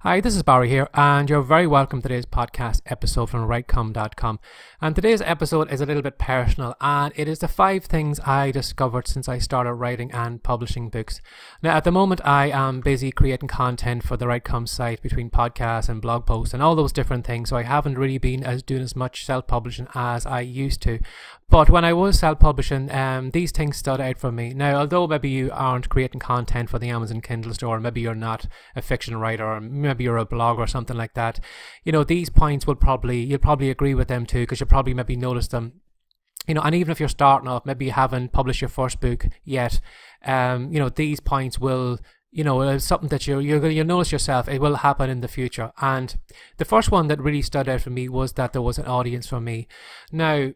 Hi, this is Barry here, and you're very welcome to today's podcast episode from WriteCome.com. And today's episode is a little bit personal, and it is the 5 things I discovered since I started writing and publishing books. Now, at the moment, I am busy creating content for the WriteCome site between podcasts and blog posts and all those different things, so I haven't really been doing as much self-publishing as I used to. But when I was self-publishing, these things stood out for me. Now, although maybe you aren't creating content for the Amazon Kindle store, maybe you're not a fiction writer, or maybe you're a blogger or something like that, these points you'll probably agree with them too, because you'll probably maybe notice them. And even if you're starting off, maybe you haven't published your first book yet, these points will, it's something that you'll notice yourself. It will happen in the future. And the first one that really stood out for me was that there was an audience for me. Now,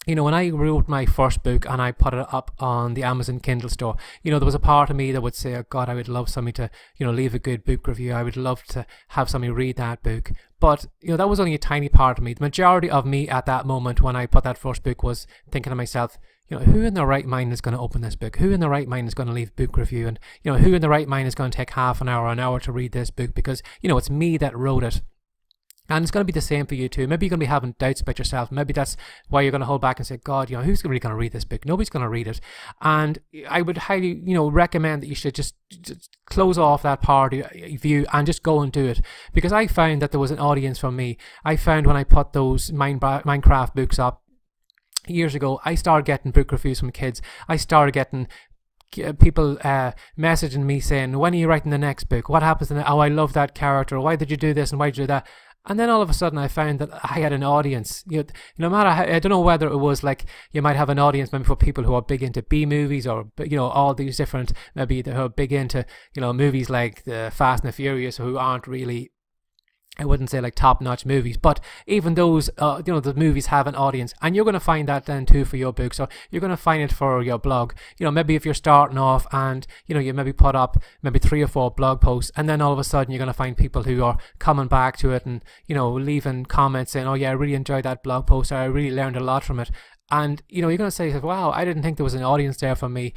when I wrote my first book and I put it up on the Amazon Kindle store, there was a part of me that would say, oh God, I would love somebody to, leave a good book review. I would love to have somebody read that book. But, that was only a tiny part of me. The majority of me at that moment when I put that first book was thinking to myself, who in their right mind is going to open this book? Who in their right mind is going to leave a book review? And, who in their right mind is going to take half an hour, an hour to read this book? Because, it's me that wrote it. And it's going to be the same for you too. Maybe you're going to be having doubts about yourself. Maybe that's why you're going to hold back and say, God, who's really going to read this book? Nobody's going to read it. And I would highly, recommend that you should just close off that part of you and just go and do it. Because I found that there was an audience for me. I found when I put those Minecraft books up years ago, I started getting book reviews from kids. I started getting people messaging me saying, when are you writing the next book? What happens in it? Oh, I love that character. Why did you do this and why did you do that? And then all of a sudden I found that I had an audience. No matter how, I don't know whether it was like you might have an audience maybe for people who are big into B movies or, all these different, maybe who are big into, movies like the Fast and the Furious, who aren't really, I wouldn't say like top-notch movies, but even those, the movies have an audience, and you're going to find that then too for your book. So you're going to find it for your blog. Maybe if you're starting off and, you maybe put up maybe 3 or 4 blog posts, and then all of a sudden you're going to find people who are coming back to it and, leaving comments saying, oh yeah, I really enjoyed that blog post, or I really learned a lot from it. And, you're going to say, wow, I didn't think there was an audience there for me.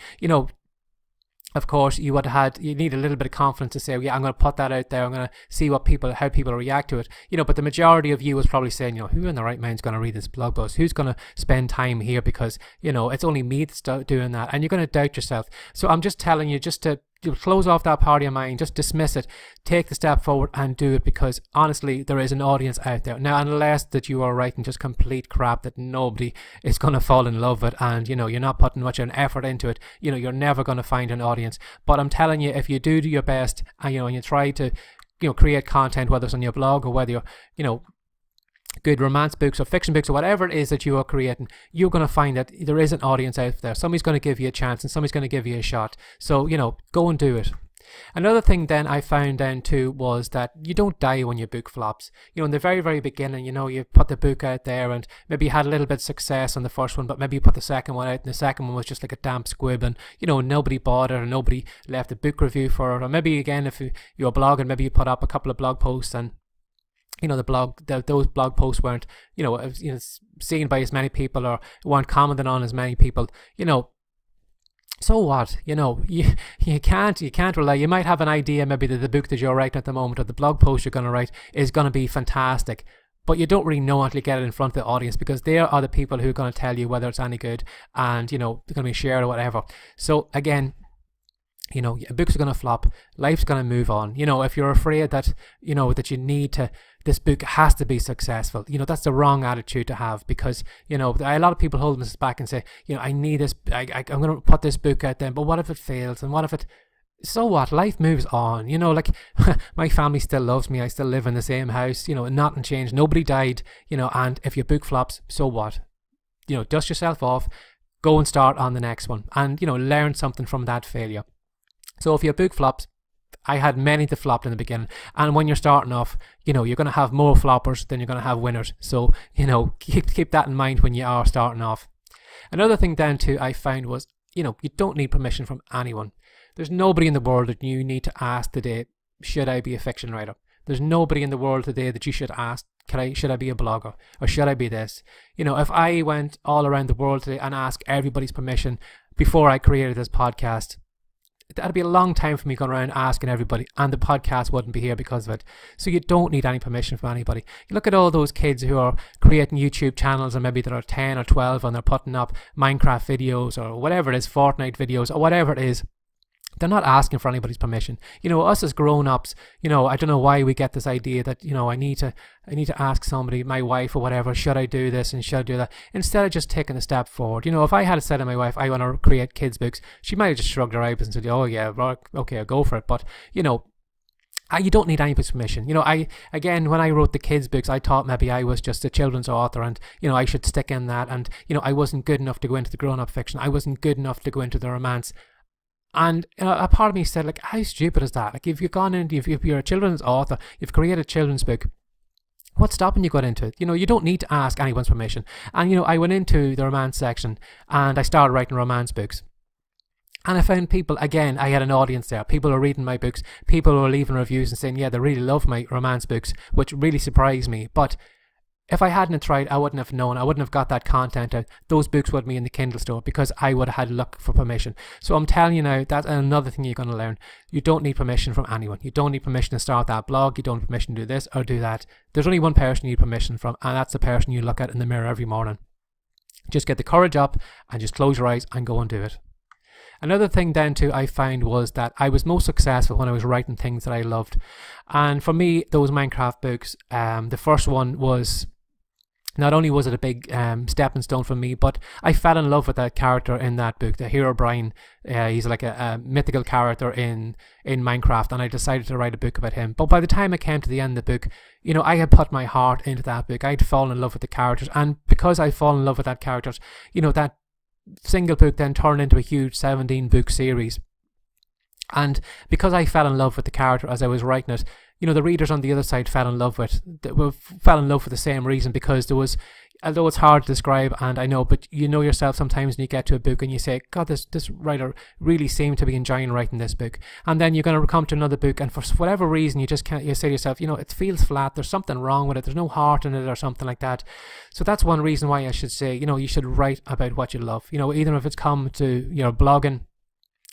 Of course, you need a little bit of confidence to say, yeah, I'm going to put that out there. I'm going to see how people react to it. But the majority of you was probably saying, who in the right mind is going to read this blog post? Who's going to spend time here? Because, it's only me that's doing that. And you're going to doubt yourself. So I'm just telling you just to close off that part of your mind, just dismiss it, take the step forward and do it, because honestly, there is an audience out there. Now, unless that you are writing just complete crap that nobody is going to fall in love with, and, you're not putting much of an effort into it, you're never going to find an audience. But I'm telling you, if you do your best and, and you try to, create content, whether it's on your blog or whether you're, good romance books or fiction books or whatever it is that you are creating, you're going to find that there is an audience out there. Somebody's going to give you a chance and somebody's going to give you a shot. So, go and do it. Another thing then I found then too was that you don't die when your book flops. In the very, very beginning, you put the book out there and maybe you had a little bit of success on the first one, but maybe you put the second one out and the second one was just like a damp squib and, nobody bought it or nobody left a book review for it. Or maybe again, if you're blogging, maybe you put up a couple of blog posts and those blog posts weren't, seen by as many people or weren't commented on as many people, so what? You can't rely. You might have an idea maybe that the book that you're writing at the moment or the blog post you're going to write is going to be fantastic, but you don't really know until you get it in front of the audience, because they are the people who are going to tell you whether it's any good and, they're going to be shared or whatever. So again, books are going to flop, life's going to move on. If you're afraid that, that you need to, this book has to be successful, that's the wrong attitude to have, because, a lot of people hold themselves back and say, I need this, I'm going to put this book out there, but what if it fails? And what if it, so what? Life moves on, like my family still loves me. I still live in the same house, nothing changed. Nobody died, and if your book flops, so what? Dust yourself off, go and start on the next one and, learn something from that failure. So if your book flops, I had many that flopped in the beginning. And when you're starting off, you're going to have more floppers than you're going to have winners. So, keep that in mind when you are starting off. Another thing then too I found was, you don't need permission from anyone. There's nobody in the world that you need to ask today, should I be a fiction writer? There's nobody in the world today that you should ask, should I be a blogger? Or should I be this? If I went all around the world today and asked everybody's permission before I created this podcast, that'd be a long time for me going around asking everybody, and the podcast wouldn't be here because of it. So you don't need any permission from anybody. You look at all those kids who are creating YouTube channels, and maybe they're 10 or 12 and they're putting up Minecraft videos or whatever it is, Fortnite videos or whatever it is. They're not asking for anybody's permission. Us as grown-ups, I don't know why we get this idea that, I need to ask somebody, my wife or whatever, should I do this and should I do that? Instead of just taking a step forward. If I had said to my wife, I want to create kids' books, she might have just shrugged her eyebrows and said, oh yeah, okay, I'll go for it. But, you don't need anybody's permission. When I wrote the kids' books, I thought maybe I was just a children's author and, I should stick in that. And, I wasn't good enough to go into the grown-up fiction. I wasn't good enough to go into the romance. And a part of me said, like, how stupid is that? Like, if you've gone into, if you're a children's author, you've created a children's book, what's stopping you going into it? You don't need to ask anyone's permission. And, I went into the romance section and I started writing romance books. And I found people, again, I had an audience there. People were reading my books. People were leaving reviews and saying, yeah, they really love my romance books, which really surprised me. But if I hadn't tried, I wouldn't have known. I wouldn't have got that content out. Those books would be in the Kindle store because I would have had to look for permission. So I'm telling you now, that's another thing you're going to learn. You don't need permission from anyone. You don't need permission to start that blog. You don't need permission to do this or do that. There's only one person you need permission from, and that's the person you look at in the mirror every morning. Just get the courage up and just close your eyes and go and do it. Another thing then too I found was that I was most successful when I was writing things that I loved. And for me, those Minecraft books, the first one was... Not only was it a big stepping stone for me, but I fell in love with that character in that book, the hero Brian. He's like a mythical character in Minecraft, and I decided to write a book about him. But by the time I came to the end of the book, I had put my heart into that book. I'd fallen in love with the characters, and because I'd fallen in love with that characters, that single book then turned into a huge 17-book series. And because I fell in love with the character as I was writing it, the readers on the other side fell in love for the same reason, because there was, although it's hard to describe, and I know, but yourself sometimes when you get to a book and you say, God, this writer really seemed to be enjoying writing this book. And then you're going to come to another book, and for whatever reason, you just can't, you say to yourself, it feels flat, there's something wrong with it, there's no heart in it or something like that. So that's one reason why I should say, you should write about what you love. Either if it's come to, blogging,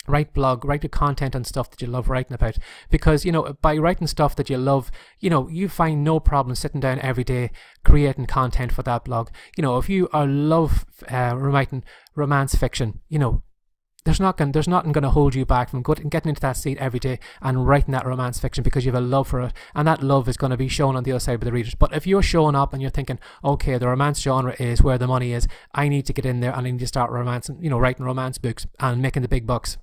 write the content and stuff that you love writing about, because by writing stuff that you love, you find no problem sitting down every day creating content for that blog. If you love writing romance fiction, there's nothing going to hold you back from getting into that seat every day and writing that romance fiction, because you have a love for it, and that love is going to be shown on the other side by the readers. But if you're showing up and you're thinking, okay, the romance genre is where the money is, I need to get in there and I need to start writing romance books and making the big bucks,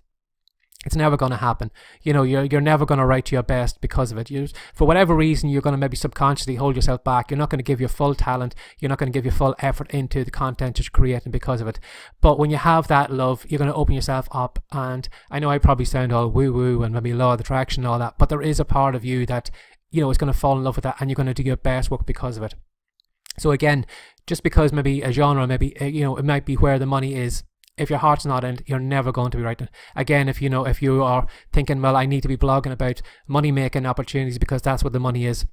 it's never going to happen. You're never going to write to your best because of it. For whatever reason, you're going to maybe subconsciously hold yourself back. You're not going to give your full talent. You're not going to give your full effort into the content you're creating because of it. But when you have that love, you're going to open yourself up. And I know I probably sound all woo-woo and maybe law of attraction and all that, but there is a part of you that, is going to fall in love with that, and you're going to do your best work because of it. So again, just because maybe a genre, maybe, it might be where the money is, if your heart's not in it, you're never going to be writing. Again, if you are thinking, well, I need to be blogging about money making opportunities because that's what the money is,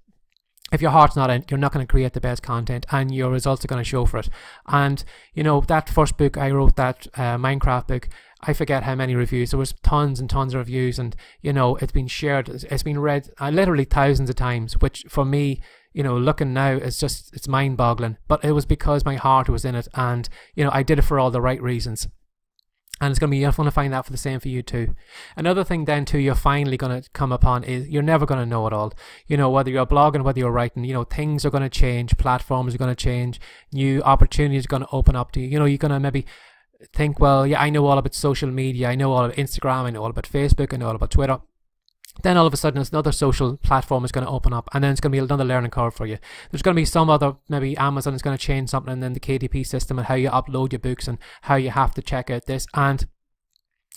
if your heart's not in it, you're not going to create the best content, and your results are going to show for it. And that first book I wrote, that Minecraft book, I forget how many reviews. There was tons and tons of reviews, and it's been shared, it's been read literally thousands of times, which for me, looking now, it's mind-boggling. But it was because my heart was in it, and I did it for all the right reasons. And it's going to be fun to find out for the same for you too. Another thing then too you're finally going to come upon is you're never going to know it all. Whether you're blogging, whether you're writing, things are going to change, platforms are going to change, new opportunities are going to open up to you. You're going to maybe think, well, yeah, I know all about social media, I know all about Instagram, I know all about Facebook, I know all about Twitter. Then all of a sudden another social platform is going to open up, and then it's going to be another learning curve for you. There's going to be some other, maybe Amazon is going to change something, and then the KDP system and how you upload your books and how you have to check out this, and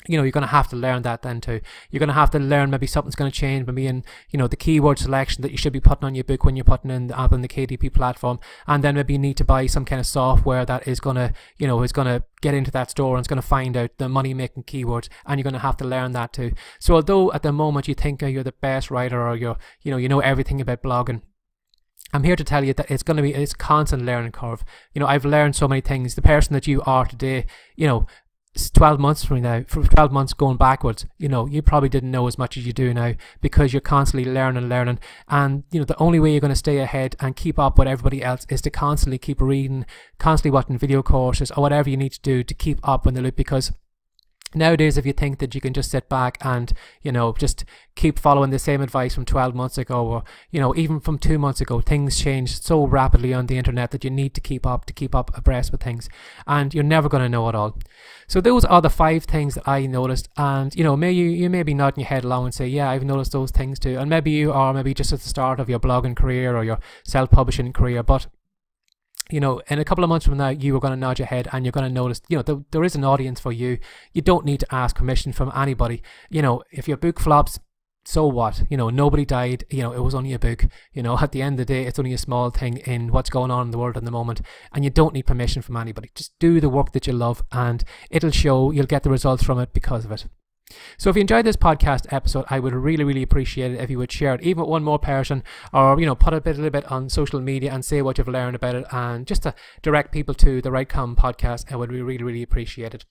you're going to have to learn that then too. You're going to have to learn maybe something's going to change, maybe in the keyword selection that you should be putting on your book when you're putting in the app on the KDP platform, and then maybe you need to buy some kind of software that is going to is going to get into that store and it's going to find out the money making keywords, and you're going to have to learn that too. So although at the moment you think you're the best writer, or you know everything about blogging, I'm here to tell you that it's going to be a constant learning curve. I've learned so many things. The person that you are today, 12 months from now, for 12 months going backwards, you probably didn't know as much as you do now, because you're constantly learning. And the only way you're going to stay ahead and keep up with everybody else is to constantly keep reading, constantly watching video courses or whatever you need to do to keep up in the loop. Because nowadays, if you think that you can just sit back and, just keep following the same advice from 12 months ago, or, even from 2 months ago, things change so rapidly on the internet that you need to keep up abreast with things, and you're never going to know it all. So those are the 5 things that I noticed, and, you may be nodding your head along and say, yeah, I've noticed those things too. And maybe you are maybe just at the start of your blogging career or your self-publishing career, but in a couple of months from now, you are going to nod your head and you're going to notice, there is an audience for you. You don't need to ask permission from anybody. If your book flops, so what? Nobody died. It was only a book. At the end of the day, it's only a small thing in what's going on in the world at the moment, and you don't need permission from anybody. Just do the work that you love, and it'll show. You'll get the results from it because of it. So if you enjoyed this podcast episode, I would really, really appreciate it if you would share it, even with one more person, or, put a little bit on social media and say what you've learned about it, and just to direct people to the WriteCome podcast. I would really, really appreciate it.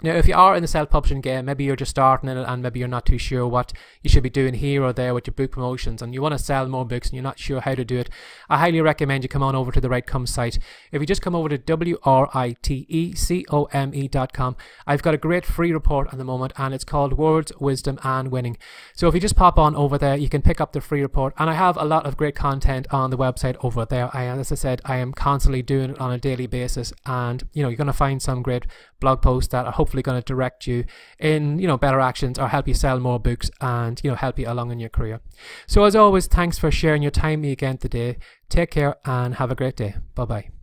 Now, if you are in the self-publishing game, maybe you're just starting in it and maybe you're not too sure what you should be doing here or there with your book promotions, and you want to sell more books and you're not sure how to do it, I highly recommend you come on over to the WriteCome site. If you just come over to WriteCome.com, I've got a great free report at the moment, and it's called Words, Wisdom and Winning. So if you just pop on over there, you can pick up the free report, and I have a lot of great content on the website over there. As I said, I am constantly doing it on a daily basis, and you're going to find some great blog posts that are hopefully going to direct you in better actions, or help you sell more books, and help you along in your career. So as always, thanks for sharing your time with me again today. Take care and have a great day. Bye bye.